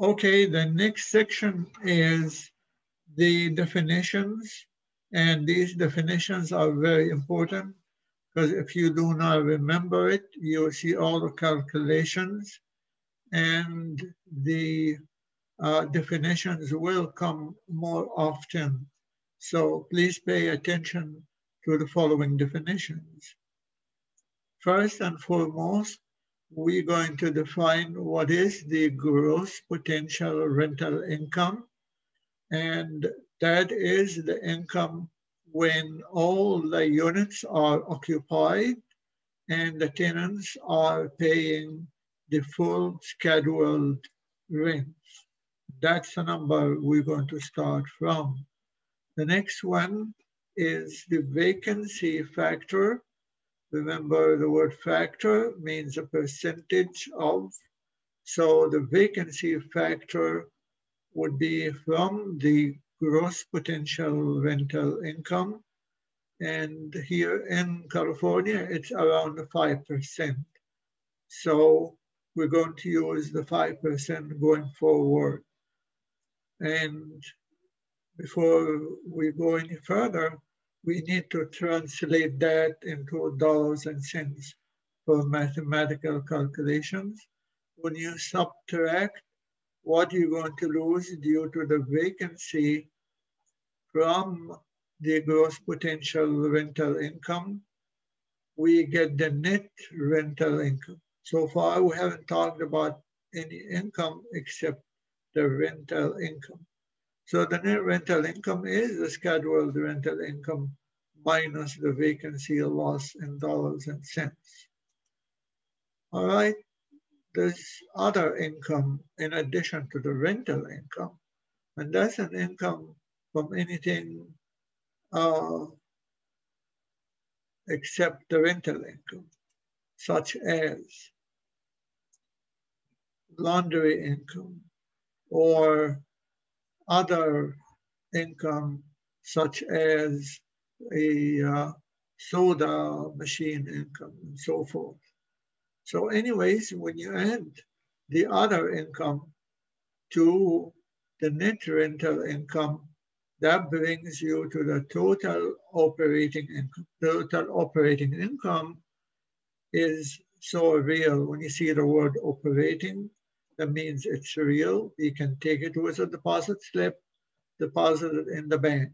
Okay, the next section is the definitions. And these definitions are very important because if you do not remember it, you'll see all the calculations and the definitions will come more often. So please pay attention to the following definitions. First and foremost, we're going to define what is the gross potential rental income, and that is the income when all the units are occupied and the tenants are paying the full scheduled rents. That's the number we're going to start from. The next one is the vacancy factor. Remember, the word factor means a percentage of. So the vacancy factor would be from the gross potential rental income. And here in California, it's around 5%. So we're going to use the 5% going forward. And before we go any further, we need to translate that into dollars and cents for mathematical calculations. When you subtract what you're going to lose due to the vacancy from the gross potential rental income, we get the net rental income. So far, we haven't talked about any income except the rental income. So the net rental income is the scheduled rental income minus the vacancy loss in dollars and cents. All right, there's other income in addition to the rental income, and that's an income from anything except the rental income, such as laundry income or other income such as a soda machine income and so forth. So anyways, when you add the other income to the net rental income, that brings you to the total operating income. Total operating income is so real. When you see the word operating, that means it's real. You can take it with a deposit slip, deposit it in the bank.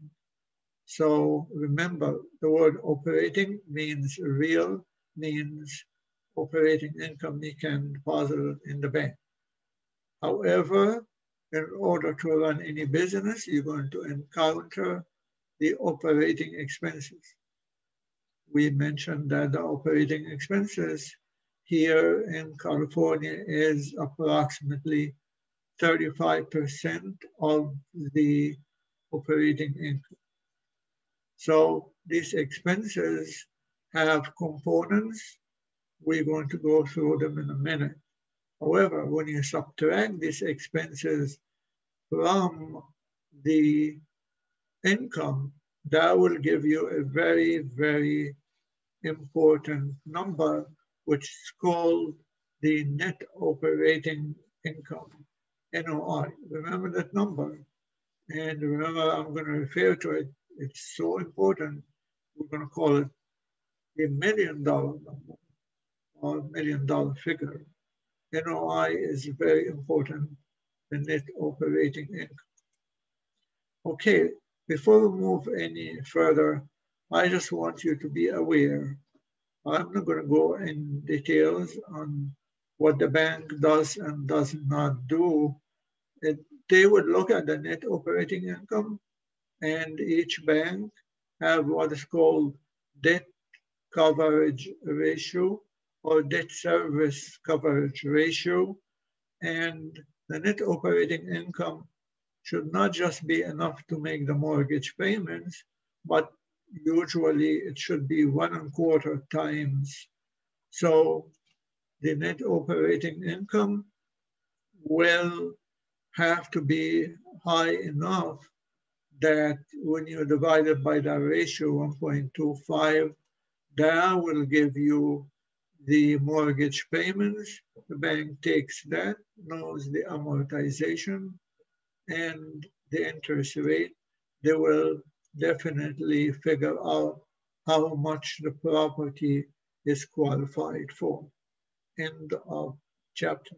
So remember, the word operating means real, means operating income you can deposit it in the bank. However, in order to run any business, you're going to encounter the operating expenses. We mentioned that the operating expenses here in California is approximately 35% of the operating income. So these expenses have components. We're going to go through them in a minute. However, when you subtract these expenses from the income, that will give you a very, very important number, which is called the net operating income, NOI. Remember that number. And remember, I'm going to refer to it. It's so important. We're going to call it the $1 million number or $1 million figure. NOI is very important, the net operating income. Okay, before we move any further, I just want you to be aware. I'm not going to go in details on what the bank does and does not do. They would look at the net operating income, and each bank have what is called debt coverage ratio or debt service coverage ratio. And the net operating income should not just be enough to make the mortgage payments, but usually it should be 1.25 times. So the net operating income will have to be high enough that when you divide it by the ratio 1.25, that will give you the mortgage payments. The bank takes that, knows the amortization and the interest rate. They will definitely figure out how much the property is qualified for. End of chapter.